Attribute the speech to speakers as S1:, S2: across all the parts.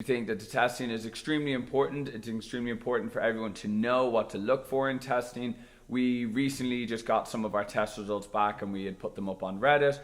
S1: We think that the testing is extremely important. It's extremely important for everyone to know what to look for in testing. We recently just got some of our test results back and we had put them up on Reddit.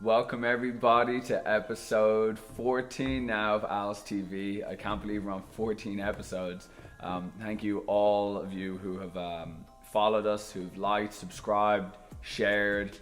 S1: Welcome everybody to episode 14 now of Alice TV. I can't believe we're on 14 episodes. Thank you all of you who have followed us, who've liked, subscribed, shared.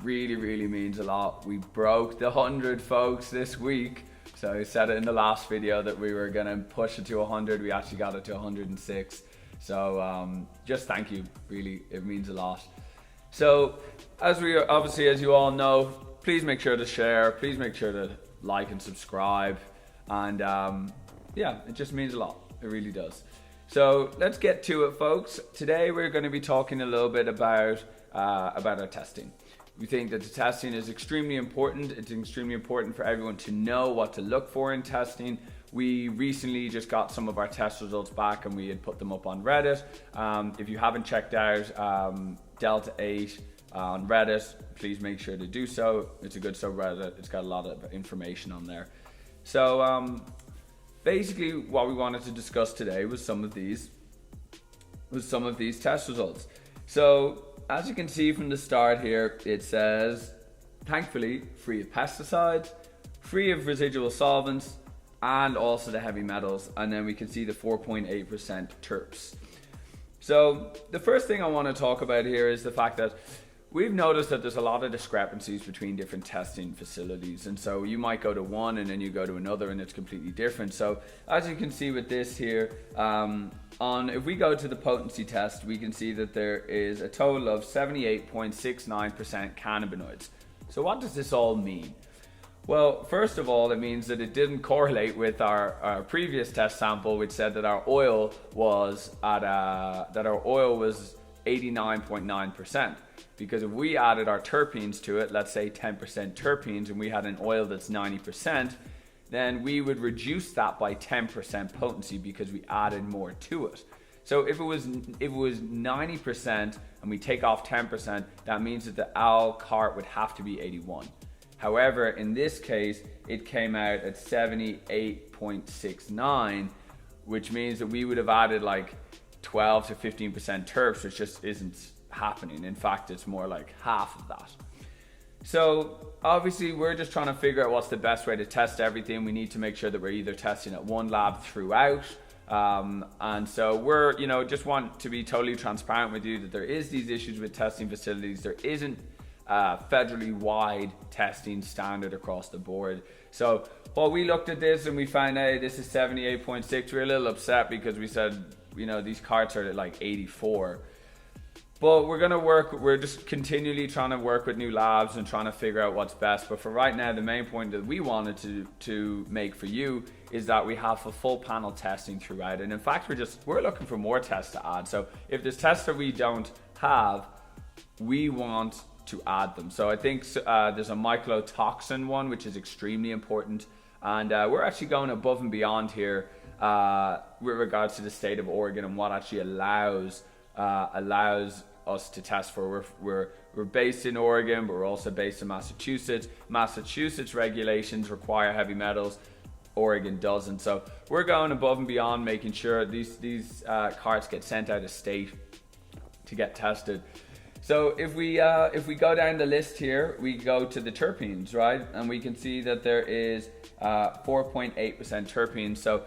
S1: Really means a lot. We broke the 100 folks this week. So I said it in the last video that we were gonna push it to 100. We actually got it to 106. So just thank you, really, it means a lot. So as you all know, please make sure to share, please make sure to like and subscribe, and yeah, it just means a lot, it really does. So let's get to it, folks. Today we're going to be talking a little bit about our testing. We think that the testing is extremely important. It's extremely important for everyone to know what to look for in testing. We recently just got some of our test results back and we had put them up on Reddit. If you haven't checked out Delta 8 on Reddit, please make sure to do so. It's a good subreddit. It's got a lot of information on there. So basically what we wanted to discuss today was some of these test results. So as you can see from the start here, it says, thankfully, free of pesticides, free of residual solvents, and also the heavy metals. And then we can see the 4.8% terps. So the first thing I want to talk about here is the fact that we've noticed that there's a lot of discrepancies between different testing facilities, and so you might go to one and then you go to another and it's completely different. So as you can see with this here, if we go to the potency test, we can see that there is a total of 78.69% cannabinoids. So what does this all mean? Well, first of all, it means that it didn't correlate with our previous test sample, which said that our oil was 89.9%. Because if we added our terpenes to it, let's say 10% terpenes, and we had an oil that's 90%, then we would reduce that by 10% potency because we added more to it. So if it was 90% and we take off 10%, that means that the al cart would have to be 81. However, in this case, it came out at 78.69, which means that we would have added like 12 to 15% terps, which just isn't happening. In fact, it's more like half of that. So obviously we're just trying to figure out what's the best way to test everything. We need to make sure that we're either testing at one lab throughout, and so we're just want to be totally transparent with you that there is these issues with testing facilities. There isn't federally wide testing standard across the board. So while we looked at this and we found out this is 78.6, we're a little upset because we said these carts are at like 84. But we're just continually trying to work with new labs and trying to figure out what's best. But for right now, the main point that we wanted to make for you is that we have a full panel testing throughout. And in fact, we're looking for more tests to add. So if there's tests that we don't have, we want to add them. So I think there's a mycotoxin one, which is extremely important. And we're actually going above and beyond here with regards to the state of Oregon and what actually allows us to test for. We're based in Oregon, but we're also based in Massachusetts. Massachusetts regulations require heavy metals, Oregon doesn't. So we're going above and beyond, making sure these carts get sent out of state to get tested. So if we go down the list here, we go to the terpenes, right? And we can see that there is 4.8% terpenes. So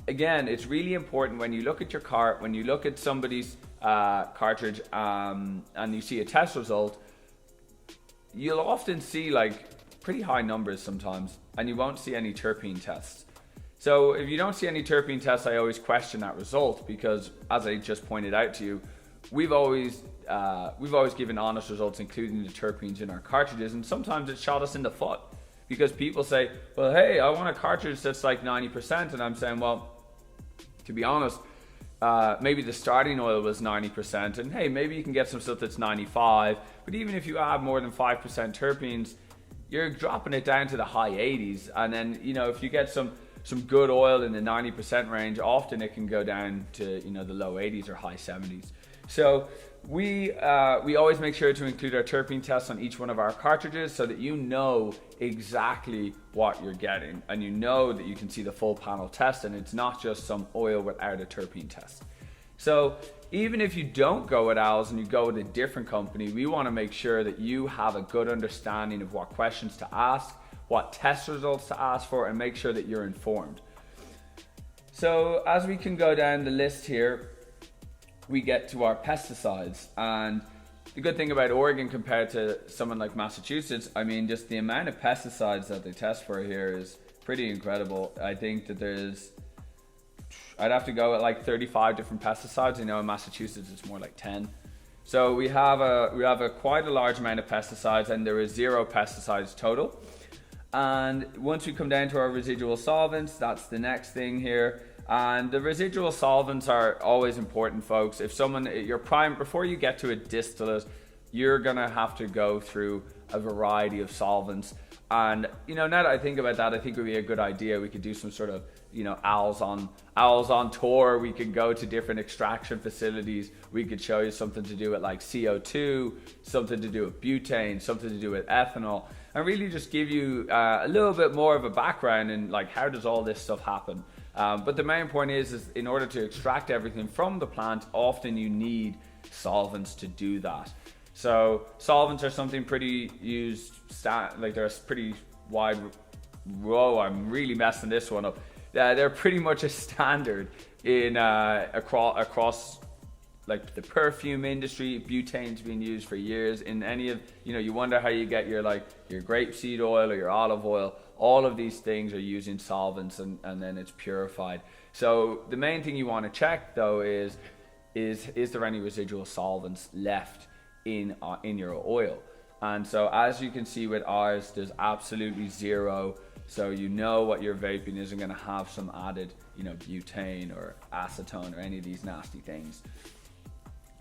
S1: again, it's really important when you look at your cart, when you look at somebody's cartridge and you see a test result, you'll often see like pretty high numbers sometimes, and you won't see any terpene tests. So if you don't see any terpene tests, I always question that result, because as I just pointed out to you, we've always given honest results, including the terpenes in our cartridges, and sometimes it shot us in the foot. Because people say, well, hey, I want a cartridge that's like 90%. And I'm saying, well, to be honest, maybe the starting oil was 90%. And hey, maybe you can get some stuff that's 95. But even if you add more than 5% terpenes, you're dropping it down to the high 80s. And then, you know, if you get some good oil in the 90% range, often it can go down to, you know, the low 80s or high 70s. So we always make sure to include our terpene tests on each one of our cartridges so that you know exactly what you're getting, and you know that you can see the full panel test and it's not just some oil without a terpene test. So even if you don't go with Owls and you go with a different company, we want to make sure that you have a good understanding of what questions to ask, what test results to ask for, and make sure that you're informed. So as we can go down the list here, we get to our pesticides. And the good thing about Oregon compared to someone like Massachusetts, I mean, just the amount of pesticides that they test for here is pretty incredible. I think that I'd have to go at like 35 different pesticides. You know, in Massachusetts it's more like 10. So we have quite a large amount of pesticides, and there is 0 pesticides total. And once we come down to our residual solvents, that's the next thing here. And the residual solvents are always important, folks. If before you get to a distillate, you're gonna have to go through a variety of solvents. And, you know, now that I think about that, I think it would be a good idea. We could do some sort of, you know, owls on tour. We could go to different extraction facilities. We could show you something to do with like CO2, something to do with butane, something to do with ethanol, and really just give you a little bit more of a background in like how does all this stuff happen. But the main point is in order to extract everything from the plant, often you need solvents to do that. So solvents are something pretty used, like they're a pretty wide, whoa, I'm really messing this one up. They're pretty much a standard in across like the perfume industry. Butane's been used for years in any of, you know, you wonder how you get your grapeseed oil or your olive oil. All of these things are using solvents and then it's purified. So the main thing you want to check though is there any residual solvents left in your oil? And so as you can see with ours, there's absolutely 0. So you know what you're vaping isn't going to have some added, you know, butane or acetone or any of these nasty things.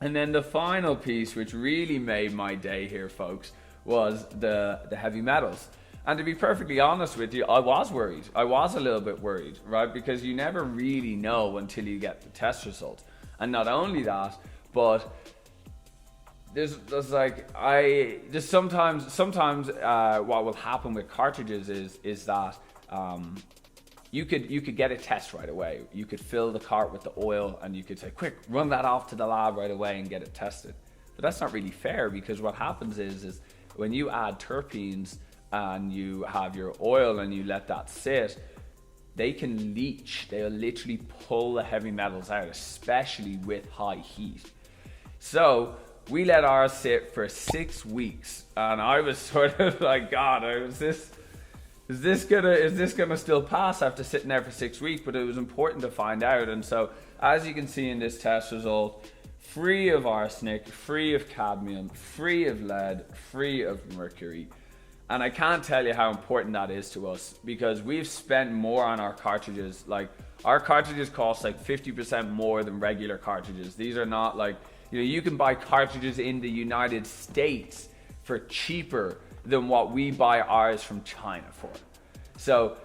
S1: And then the final piece, which really made my day here, folks, was the heavy metals. And to be perfectly honest with you, I was worried. I was a little bit worried, right? Because you never really know until you get the test result. And not only that, but there's sometimes what will happen with cartridges is that you could get a test right away. You could fill the cart with the oil and you could say, quick, run that off to the lab right away and get it tested. But that's not really fair, because what happens is when you add terpenes and you have your oil and you let that sit, they can leach. They'll literally pull the heavy metals out, especially with high heat. So we let ours sit for 6 weeks, and I was sort of like, God, is this gonna still pass after sitting there for 6 weeks? But it was important to find out. And so, as you can see in this test result, free of arsenic, free of cadmium, free of lead, free of mercury. And I can't tell you how important that is to us, because we've spent more on our cartridges. Like, our cartridges cost like 50% more than regular cartridges. These are not like, you know, you can buy cartridges in the United States for cheaper than what we buy ours from China for. So,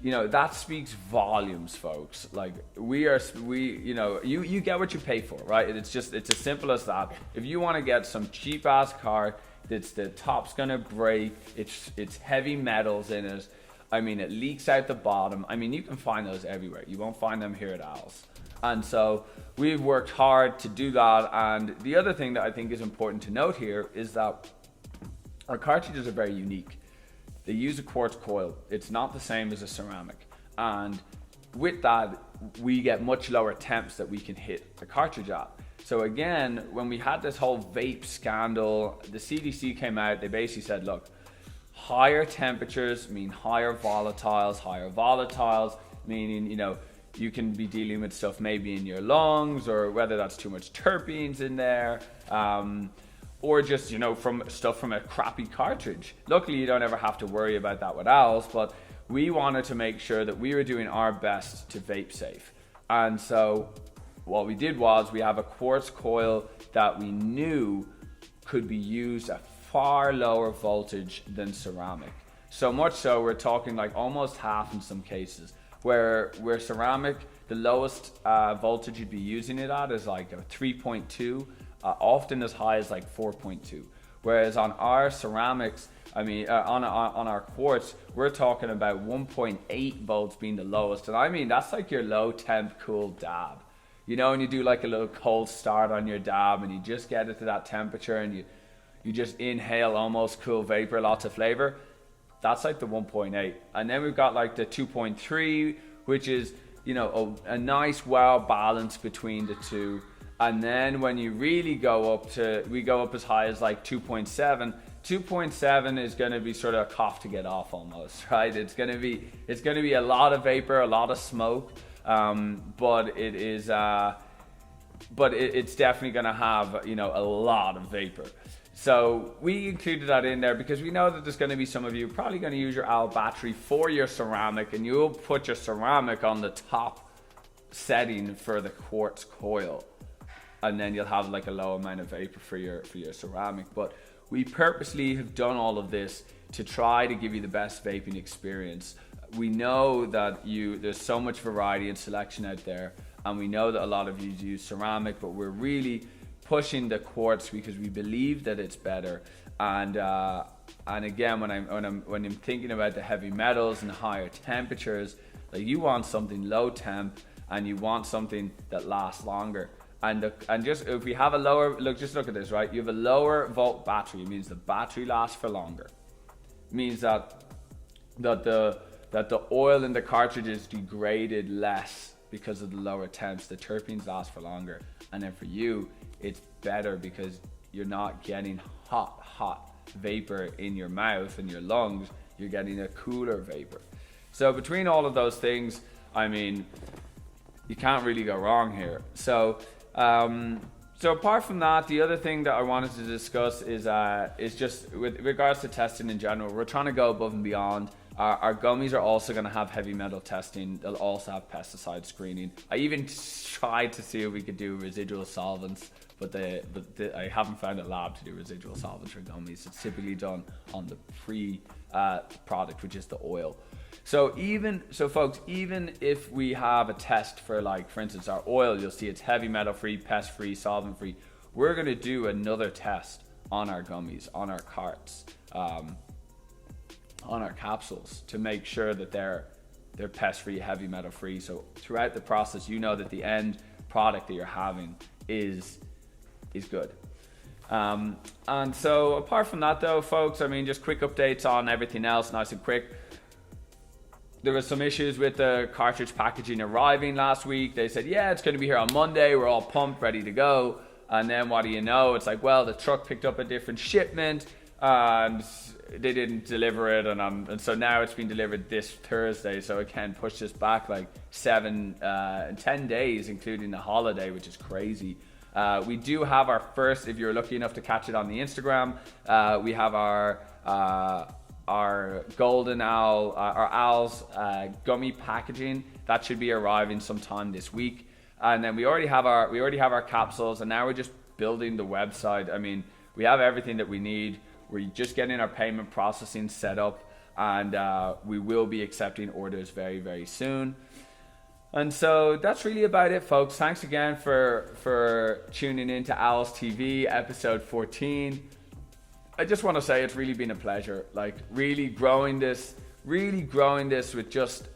S1: you know, that speaks volumes, folks. Like, you know, you get what you pay for, right? It's as simple as that. If you want to get some cheap ass cart, the top's gonna break, it's heavy metals in it. I mean, it leaks out the bottom. I mean, you can find those everywhere. You won't find them here at Owls. And so we've worked hard to do that. And the other thing that I think is important to note here is that our cartridges are very unique. They use a quartz coil. It's not the same as a ceramic. And with that, we get much lower temps that we can hit the cartridge at. So again, when we had this whole vape scandal, the CDC came out, they basically said, look, higher temperatures mean higher volatiles meaning, you know, you can be dealing with stuff maybe in your lungs, or whether that's too much terpenes in there, or just, you know, from a crappy cartridge. Luckily, you don't ever have to worry about that with Owls, but we wanted to make sure that we were doing our best to vape safe. And so what we did was we have a quartz coil that we knew could be used at far lower voltage than ceramic. So much so we're talking like almost half in some cases, where ceramic, the lowest voltage you'd be using it at is like a 3.2, often as high as like 4.2. Whereas on our ceramics, on our quartz, we're talking about 1.8 volts being the lowest. And I mean, that's like your low temp cool dab. You know, when you do like a little cold start on your dab and you just get it to that temperature and you just inhale almost cool vapor, lots of flavor. That's like the 1.8. And then we've got like the 2.3, which is, you know, a nice well balance between the two. And then when you really go up we go up as high as like 2.7. 2.7 is going to be sort of a cough to get off almost, right? It's going to be a lot of vapor, a lot of smoke, but it's definitely going to have, you know, a lot of vapor. So we included that in there because we know that there's going to be some of you probably going to use your owl battery for your ceramic, and you'll put your ceramic on the top setting for the quartz coil, and then you'll have like a low amount of vapor for your ceramic. But we purposely have done all of this to try to give you the best vaping experience. We know that there's so much variety and selection out there, and we know that a lot of you use ceramic, but we're really pushing the quartz because we believe that it's better. And again, when I'm thinking about the heavy metals and the higher temperatures, like, you want something low temp and you want something that lasts longer. And just if we have a lower just look at this, right? You have a lower volt battery. It means the battery lasts for longer. It means that the oil in the cartridge is degraded less because of the lower temps. The terpenes last for longer. And then for you, it's better because you're not getting hot vapor in your mouth and your lungs. You're getting a cooler vapor. So between all of those things, I mean, you can't really go wrong here. So apart from that, the other thing that I wanted to discuss is just with regards to testing in general. We're trying to go above and beyond. Our gummies are also going to have heavy metal testing. They'll also have pesticide screening. I even tried to see if we could do residual solvents, but I haven't found a lab to do residual solvents for gummies. It's typically done on the product, which is the oil. So folks, even if we have a test for, like, for instance, our oil, you'll see it's heavy metal free, pest free, solvent free. We're going to do another test on our gummies, on our carts, on our capsules, to make sure that they're pest free, heavy metal free. So throughout the process, you know that the end product that you're having is good. And so apart from that though, folks, I mean, just quick updates on everything else, nice and quick. There was some issues with the cartridge packaging arriving last week. They said, yeah, it's going to be here on Monday. We're all pumped, ready to go. And then what do you know? It's like, well, the truck picked up a different shipment and they didn't deliver it. And so now it's been delivered this Thursday. So it can push this back like 10 days, including the holiday, which is crazy. We do have our first, if you're lucky enough to catch it on the Instagram, we have our golden owl, our owls gummy packaging that should be arriving sometime this week. And then we already have our capsules, and now we're just building the website. I mean, we have everything that we need. We're just getting our payment processing set up, and we will be accepting orders very, very soon. And so that's really about it, folks. Thanks again for tuning in to Owls TV episode 14. I just want to say it's really been a pleasure, like really growing this with just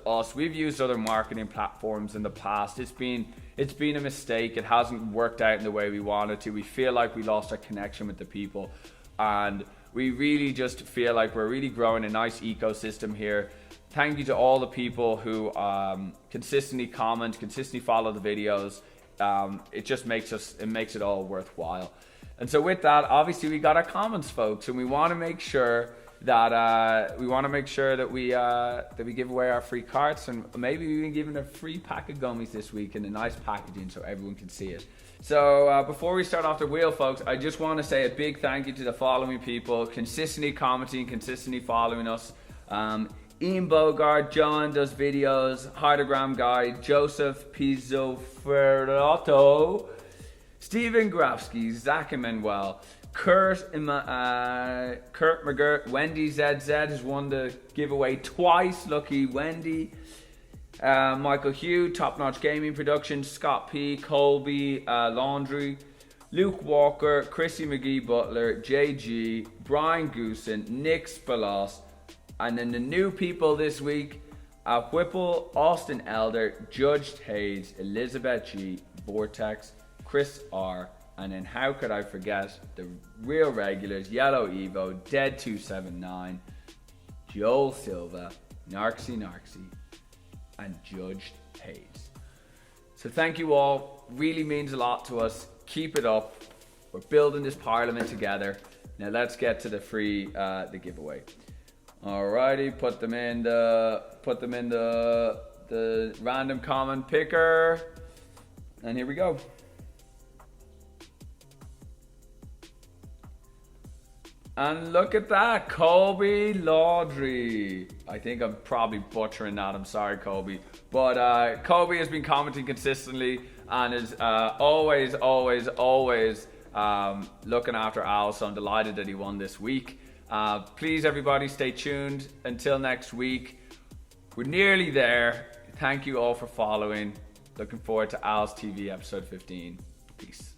S1: us. We've used other marketing platforms in the past. It's been a mistake. It hasn't worked out in the way we wanted to. We feel like we lost our connection with the people, and we really just feel like we're really growing a nice ecosystem here. Thank you to all the people who consistently comment, consistently follow the videos. It just makes it all worthwhile. And so with that, obviously we got our comments, folks, and we want to make sure that we give away our free carts, and maybe we even give a free pack of gummies this week in a nice packaging so everyone can see it. So before we start off the wheel, folks, I just want to say a big thank you to the following people, consistently commenting, consistently following us. Ian Bogart, John does videos, Hardogram Guy, Joseph Pizzoferrato, Stephen Grafsky, Zach Emanuel, Kurt McGirt, Wendy ZZ has won the giveaway twice. Lucky Wendy. Michael Hugh, Top Notch Gaming Productions, Scott P, Colby Laundry, Luke Walker, Chrissy McGee Butler, JG, Brian Goosen, Nick Spalos, and then the new people this week: Whipple, Austin Elder, Judge Hayes, Elizabeth G, Vortex, Chris R, and then how could I forget the real regulars: Yellow Evo, Dead279, Joel Silva, Narxy, and Judge Hayes. So thank you all. Really means a lot to us. Keep it up. We're building this parliament together. Now let's get to the free the giveaway. Alrighty, put them in the random common picker, and here we go. And look at that, Colby Laudry. I think I'm probably butchering that. I'm sorry, Colby. But Colby has been commenting consistently and is always looking after Al. So I'm delighted that he won this week. Please, everybody, stay tuned until next week. We're nearly there. Thank you all for following. Looking forward to Al's TV episode 15. Peace.